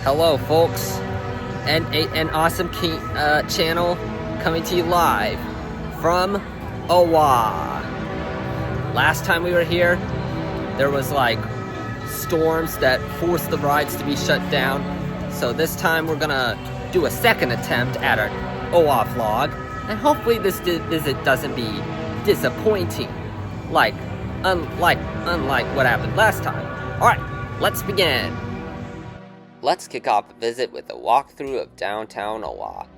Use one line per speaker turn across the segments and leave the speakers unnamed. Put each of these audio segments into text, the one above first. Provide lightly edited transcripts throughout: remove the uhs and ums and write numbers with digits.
Hello, folks, and an awesome channel coming to you live from OWA. Last time we were here, there was like storms that forced the rides to be shut down. So this time we're gonna do a second attempt at our OWA vlog, and hopefully this visit doesn't be disappointing, unlike what happened last time. All right, let's begin. Let's kick off the visit with a walkthrough of Downtown OWA.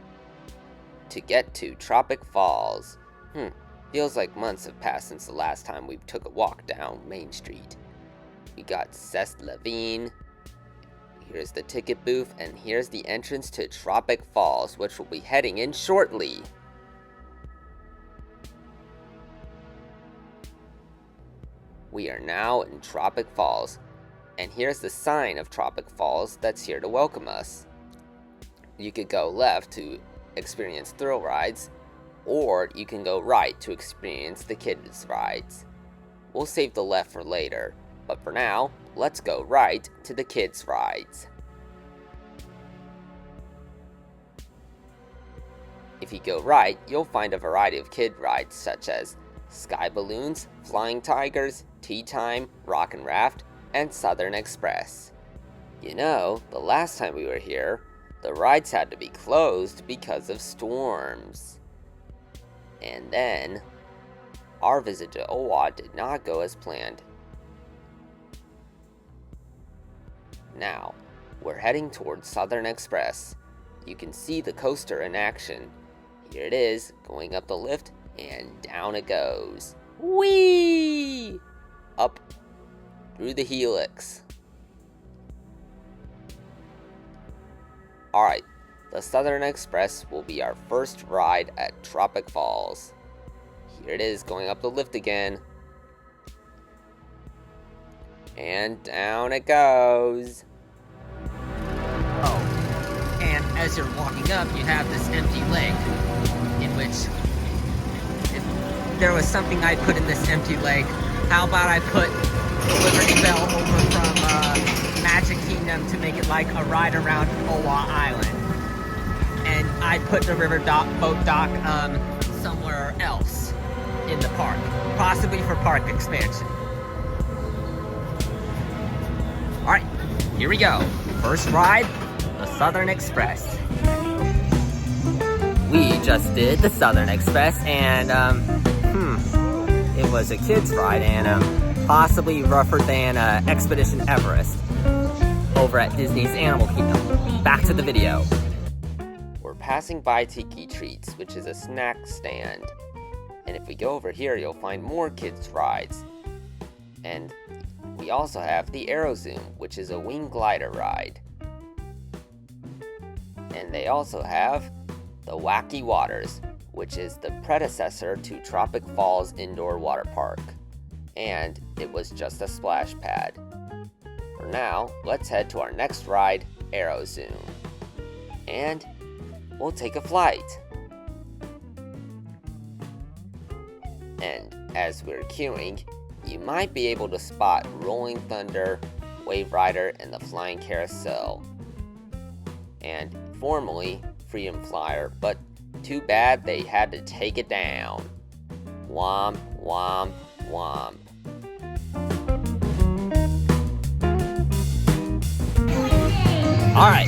To get to Tropic Falls. Feels like months have passed since the last time we took a walk down Main Street. We got Cest Levine. Here's the ticket booth, and here's the entrance to Tropic Falls, which we'll be heading in shortly. We are now in Tropic Falls, and here's the sign of Tropic Falls that's here to welcome us. You could go left to experience thrill rides, or you can go right to experience the kids' rides. We'll save the left for later, but for now, let's go right to the kids' rides. If you go right, you'll find a variety of kid rides such as Sky Balloons, Flying Tigers, Tea Time, Rock and Raft, and Southern Express. You know, the last time we were here, the rides had to be closed because of storms. And then, our visit to OWA did not go as planned. Now, we're heading towards Southern Express. You can see the coaster in action. Here it is, going up the lift, and down it goes. Whee! Up through the helix. Alright, the Southern Express will be our first ride at Tropic Falls. Here it is, going up the lift again. And down it goes. Oh, and as you're walking up, you have this empty lake, in which, if there was something I'd put in this empty lake, how about I put the Liberty Bell over from Magic Kingdom to make it like a ride around OWA Island. And I'd put the boat dock somewhere else in the park, possibly for park expansion. Alright, here we go. First ride, the Southern Express. We just did the Southern Express, and it was a kid's ride, and possibly rougher than Expedition Everest over at Disney's Animal Kingdom. Back to the video. We're passing by Tiki Treats, which is a snack stand. And if we go over here, you'll find more kids' rides. And we also have the Aerozoom, which is a wing glider ride. And they also have the Wacky Waters, which is the predecessor to Tropic Falls Indoor Water Park. And it was just a splash pad. For now, let's head to our next ride, Aerozoom. And we'll take a flight. And as we're queuing, you might be able to spot Rolling Thunder, Wave Rider, and the Flying Carousel. And formerly Freedom Flyer, but too bad they had to take it down. Womp, womp, womp. Alright,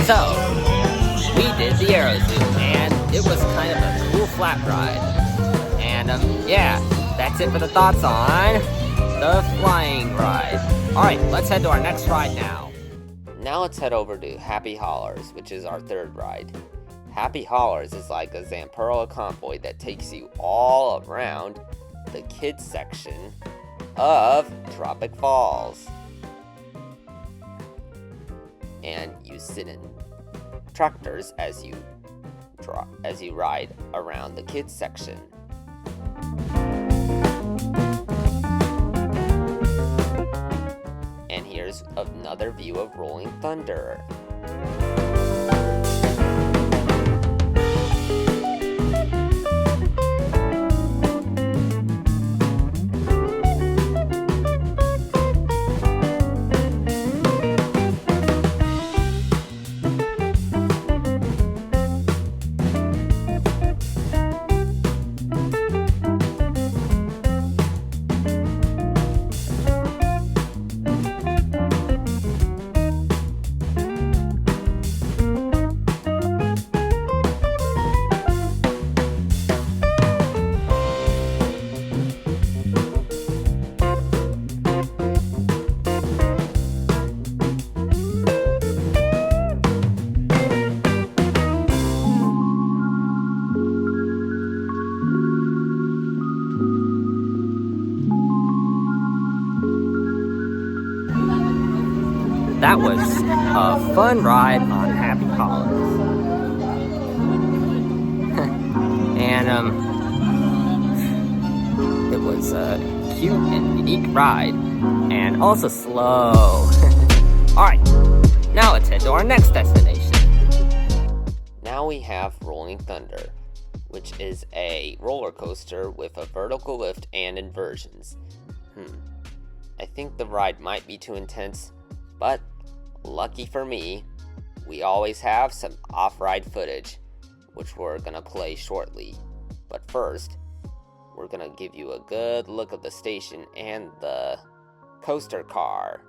so we did the Aerozoom, and it was kind of a cool flat ride. And yeah, that's it for the thoughts on the flying ride. Alright, let's head to our next ride now. Now let's head over to Happy Hollers, which is our third ride. Happy Hollers is like a Zamperla convoy that takes you all around the kids section of Tropic Falls. And you sit in tractors as you ride around the kids section. And here's another view of Rolling Thunder. that was a fun ride on Happy Hollows. And it was a cute and unique ride, and also slow. Alright, now let's head to our next destination. Now we have Rolling Thunder, which is a roller coaster with a vertical lift and inversions. I think the ride might be too intense, but lucky for me, we always have some off-ride footage, which we're gonna play shortly. But first, we're gonna give you a good look at the station and the coaster car.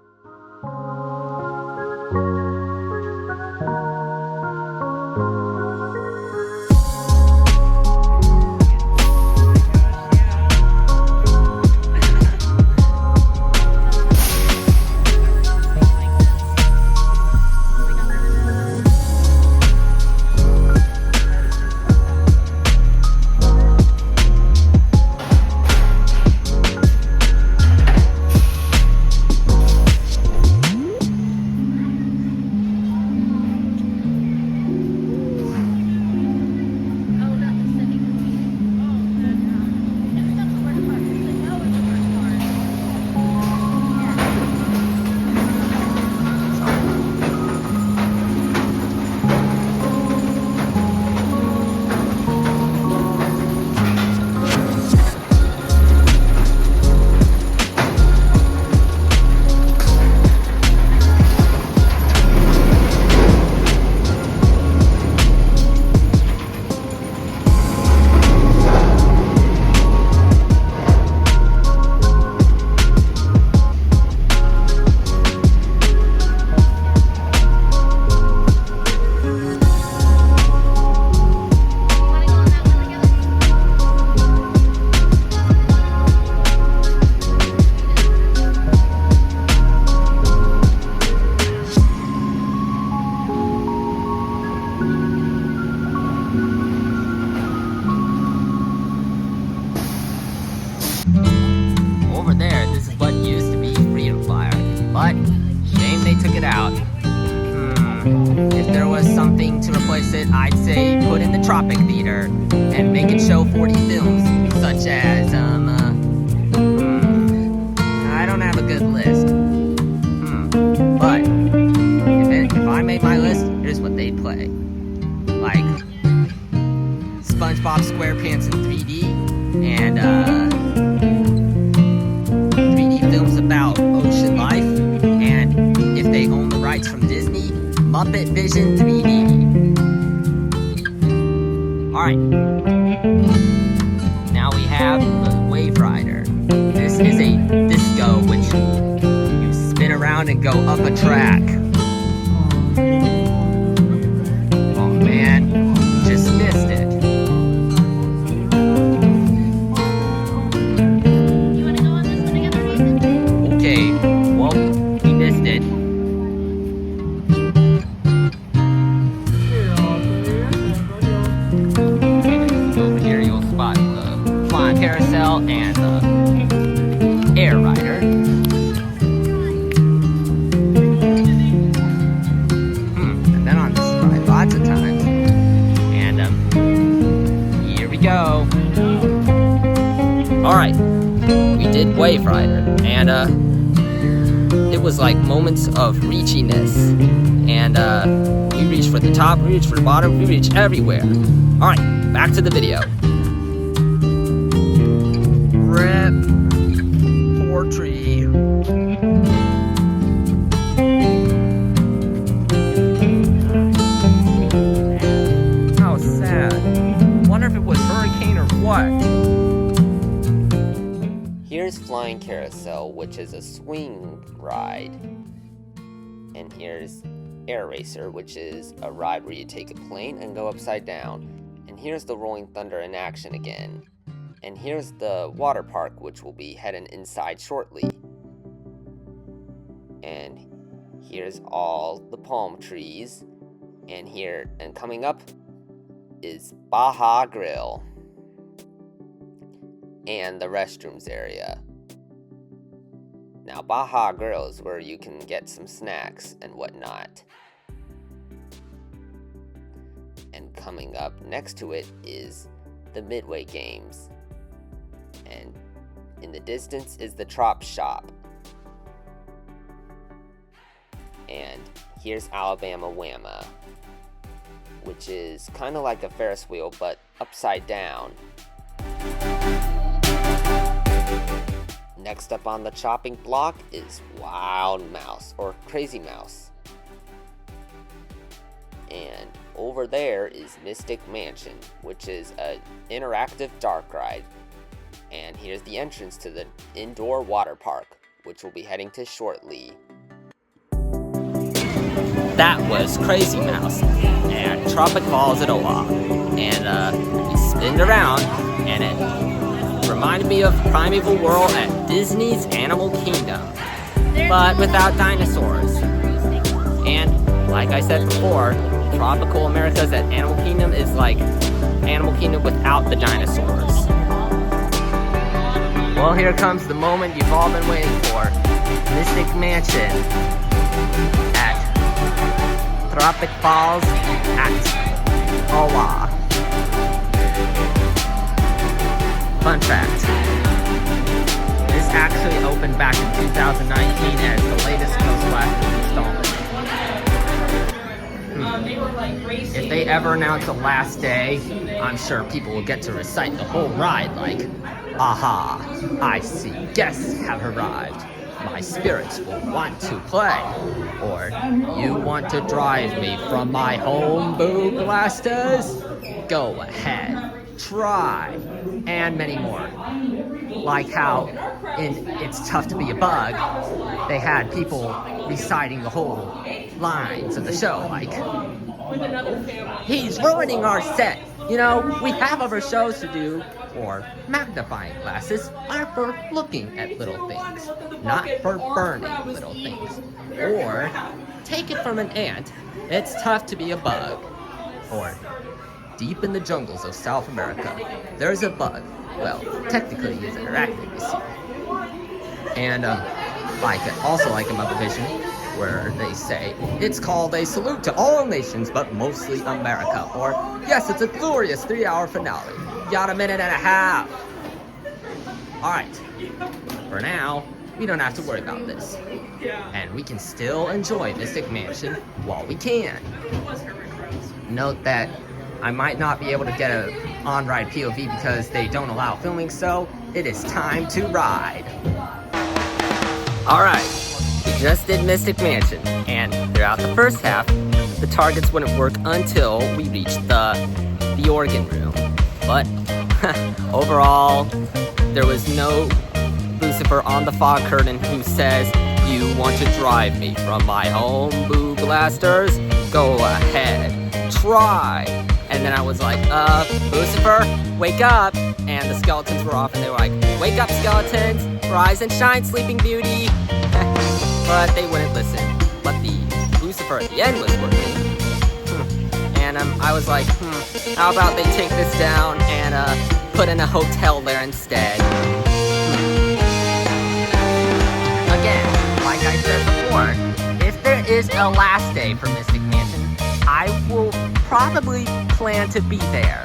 Over there, this is what used to be Freedom Flyer, but shame they took it out. If there was something to replace it, I'd say put in the Tropic Theater and make it show 40 films, such as, I don't have a good list. But if I made my list, here's what they'd play. Like SpongeBob SquarePants in 3D, and 3D films about ocean life, and if they own the rights from Disney, Muppet Vision 3D. Alright, now we have the Wave Rider. This is a disco which you spin around and go up a track. Oh man, just missed it. Okay, well, we missed it. Over here you'll spot the flying carousel and the air rider. And then on this ride lots of times. And here we go. Alright, we did Wave Rider, and it was like moments of reachiness, and we reached for the top, we reached for the bottom, we reached everywhere. Alright, back to the video. Rip Portree. How sad. Wonder if it was hurricane or what. Here's Flying Carousel, which is a swing ride. And here's Air Racer, which is a ride where you take a plane and go upside down. And here's the Rolling Thunder in action again. And here's the water park, which will be heading inside shortly. And here's all the palm trees. And here, and coming up is Baja Grill and the restrooms area. Now Baja Grill is where you can get some snacks and whatnot. And coming up next to it is the Midway Games. And in the distance is the Trop Shop. And here's Alabama Whamma, which is kind of like a Ferris wheel but upside down. Next up on the chopping block is Wild Mouse or Crazy Mouse. And over there is Mystic Mansion, which is an interactive dark ride. And here's the entrance to the indoor water park, which we'll be heading to shortly. That was Crazy Mouse at Tropic Falls at OWA. And we spinned around, and it reminded me of Primeval World at Disney's Animal Kingdom, but without dinosaurs. And like I said before, Tropical Americas at Animal Kingdom is like Animal Kingdom without the dinosaurs. Well, here comes the moment you've all been waiting for. Mystic Mansion at Tropic Falls at OWA. Fun fact, this actually opened back in 2019 as the latest Coast installment. If they ever announce a last day, I'm sure people will get to recite the whole ride like, "Aha, I see guests have arrived. My spirits will want to play." Or, "You want to drive me from my home, Boo Blasters? Go ahead, try," and many more. Like how in It's Tough to Be a Bug, they had people reciting the whole lines of the show, like, "He's ruining our set. You know, we have other shows to do." Or, "Magnifying glasses are for looking at little things, not for burning little things." Or, "Take it from an ant, it's tough to be a bug." Or, "Deep in the jungles of South America, there's a bug. Well, technically he's interactive, you see." And also like another vision where they say, "It's called a salute to all nations, but mostly America." Or, "Yes, it's a glorious 3-hour finale. Got a minute and a half." Alright, for now, we don't have to worry about this. And we can still enjoy Mystic Mansion while we can. Note that I might not be able to get a on-ride POV because they don't allow filming, so it is time to ride. Alright, we just did Mystic Mansion, and throughout the first half, the targets wouldn't work until we reached the organ room. But overall, there was no Lucifer on the fog curtain who says, "You want to drive me from my home, Boo Blasters? Go ahead, try." And then I was like, "Lucifer, wake up." And the skeletons were off, and they were like, "Wake up, skeletons, rise and shine, Sleeping Beauty." But they wouldn't listen. But the Lucifer at the end was working. And I was like, how about they take this down and put in a hotel there instead? Again, like I said before, if there is a last day for Mystic Mansion, I will probably plan to be there.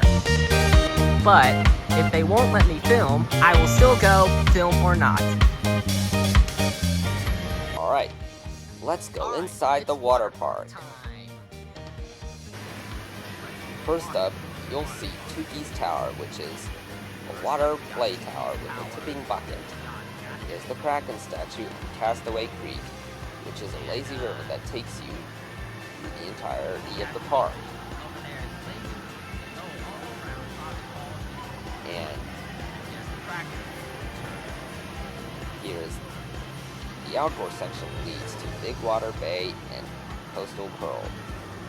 But if they won't let me film, I will still go, film or not. Alright, let's go inside the water park. First up, you'll see Tuki's Tower, which is a water play tower with a tipping bucket. Here's the Kraken statue in Castaway Creek, which is a lazy river that takes you through the entirety of the park. And here's the outdoor section leads to Big Water Bay and Coastal Pearl.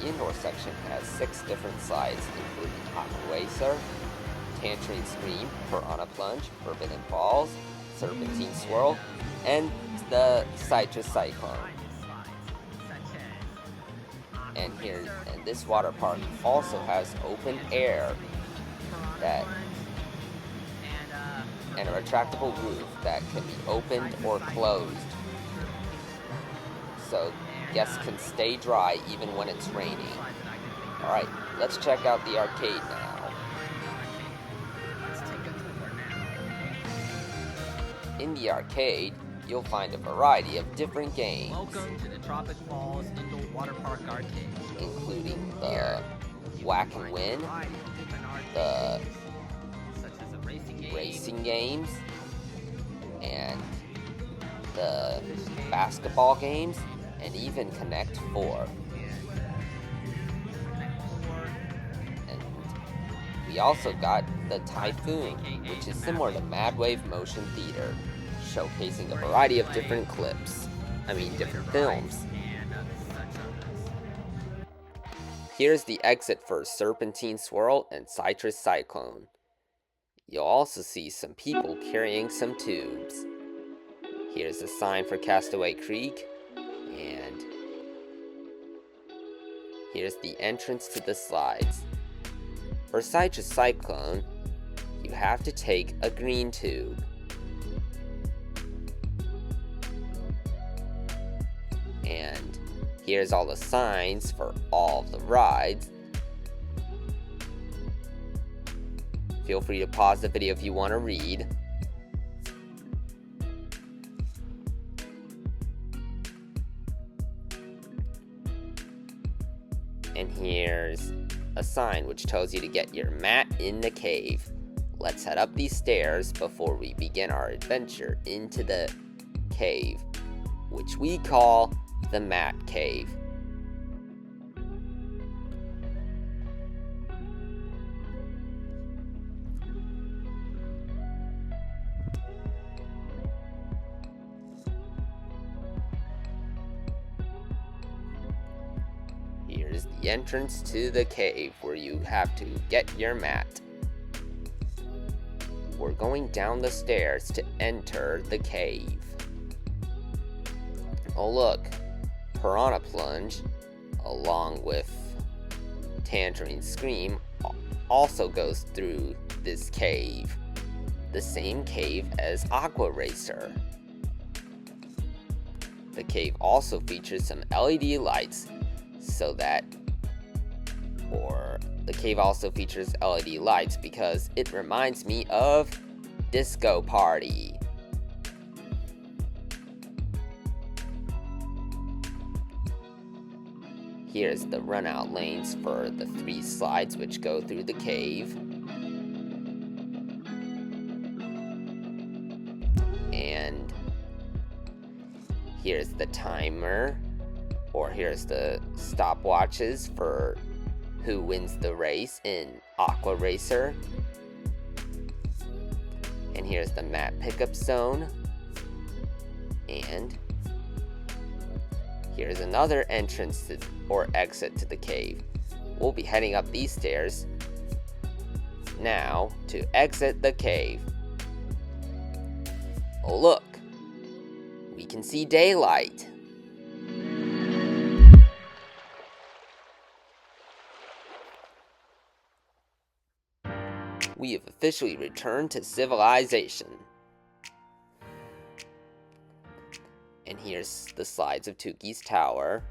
The indoor section has 6 different slides, including Aquaway Surf, Tangerine Scream, Piranha Plunge, Forbidden Falls, Serpentine Swirl, and the Citrus Cyclone. And this water park also has open air and a retractable roof that can be opened or closed. so guests can stay dry even when it's raining. Alright, let's check out the arcade now. In the arcade, you'll find a variety of different games.
Welcome to the Tropic Falls Indoor Water Park Arcade.
Including the Whack and Win, the racing games, and the basketball games, and even Connect 4. And we also got the Typhoon, which is similar to Mad Wave Motion Theater, showcasing a variety of different different films. Here's the exit for Serpentine Swirl and Citrus Cyclone. You'll also see some people carrying some tubes. Here's a sign for Castaway Creek, and here's the entrance to the slides. For Citrus Cyclone, you have to take a green tube. And here's all the signs for all the rides. Feel free to pause the video if you want to read. And here's a sign which tells you to get your mat in the cave. Let's head up these stairs before we begin our adventure into the cave, which we call the Mat Cave. Here's the entrance to the cave where you have to get your mat. We're going down the stairs to enter the cave. Oh look, Piranha Plunge, along with Tangerine Scream, also goes through this cave. The same cave as Aqua Racer. The cave also features some LED lights the cave also features LED lights because it reminds me of Disco Party. Here's the run-out lanes for the 3 slides which go through the cave. And here's the timer, or here's the stopwatches for who wins the race in Aqua Racer. And here's the map pickup zone. And here's another entrance or exit to the cave. We'll be heading up these stairs now to exit the cave. Oh look, we can see daylight. We have officially returned to civilization. And here's the slides of Tuki's Tower.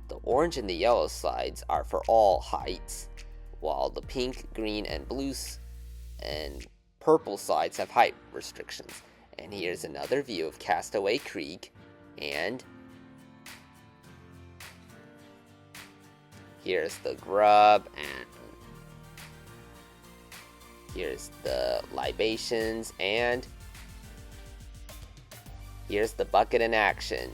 The orange and the yellow slides are for all heights, while the pink, green, and blue and purple slides have height restrictions. And here's another view of Castaway Creek, and here's the grub, and here's the libations, and here's the bucket in action.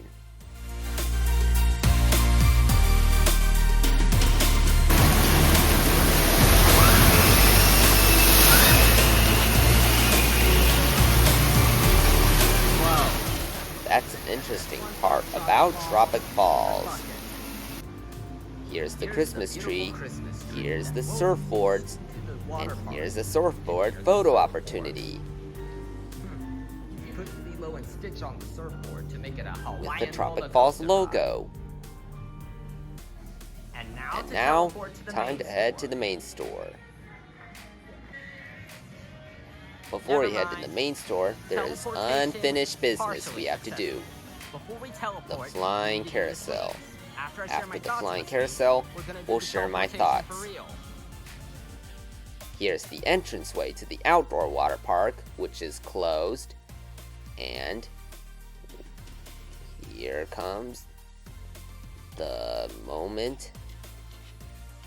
That's an interesting part about Tropic Falls. Here's the Christmas tree, here's the surfboards, and here's a surfboard photo opportunity.
Put Lilo and Stitch on the surfboard to make it a Hawaiian
with the Tropic Falls logo.
And
now, time to head to the main store. Before we head to the main store, there is unfinished business we have to do.
Before we
the
teleport,
flying
we need to do this
carousel.
once. After I share my
After the
thoughts
flying
with you,
carousel,
we're gonna do
we'll
the
share my
teleportation
thoughts.
for real.
Here's the entranceway to the outdoor water park, which is closed. And here comes the moment,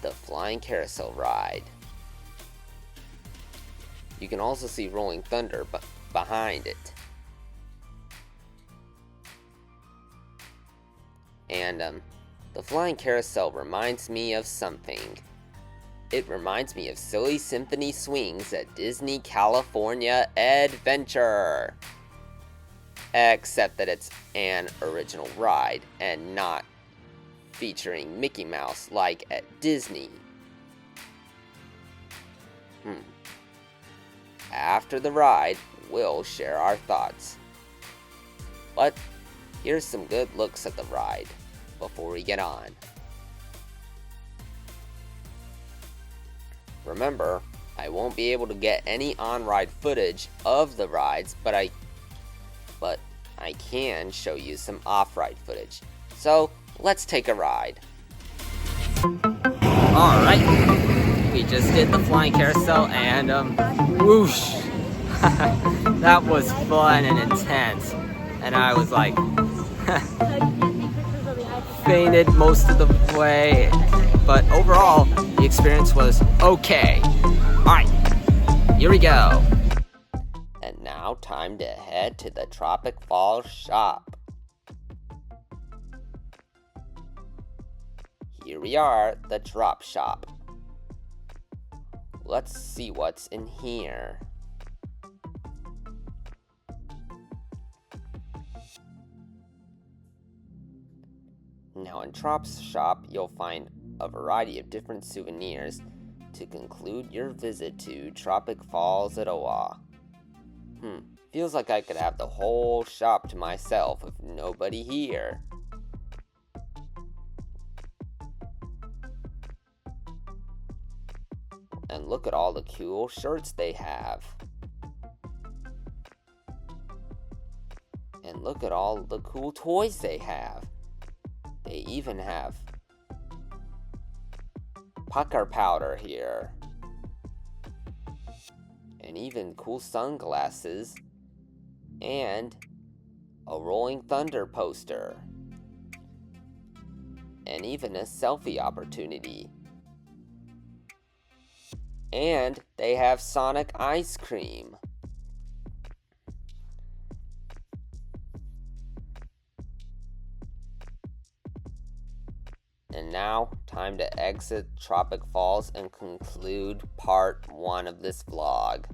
the flying carousel ride. You can also see Rolling Thunder behind it. And the flying carousel reminds me of something. It reminds me of Silly Symphony Swings at Disney California Adventure. Except that it's an original ride and not featuring Mickey Mouse like at Disney. After the ride, we'll share our thoughts. But here's some good looks at the ride before we get on. Remember, I won't be able to get any on-ride footage of the rides, but I can show you some off-ride footage. So, let's take a ride. Alright, we just did the flying carousel and whoosh. That was fun and intense. And I was like fainted most of the way. But overall, the experience was okay. Alright, here we go. And now time to head to the Tropic Falls shop. Here we are, the drop shop. Let's see what's in here. Now in Trop's shop, you'll find a variety of different souvenirs to conclude your visit to Tropic Falls at OWA. Feels like I could have the whole shop to myself with nobody here. And look at all the cool shirts they have. And look at all the cool toys they have. They even have pucker powder here. And even cool sunglasses. And a Rolling Thunder poster. And even a selfie opportunity. And they have Sonic ice cream. And now, time to exit Tropic Falls and conclude part 1 of this vlog.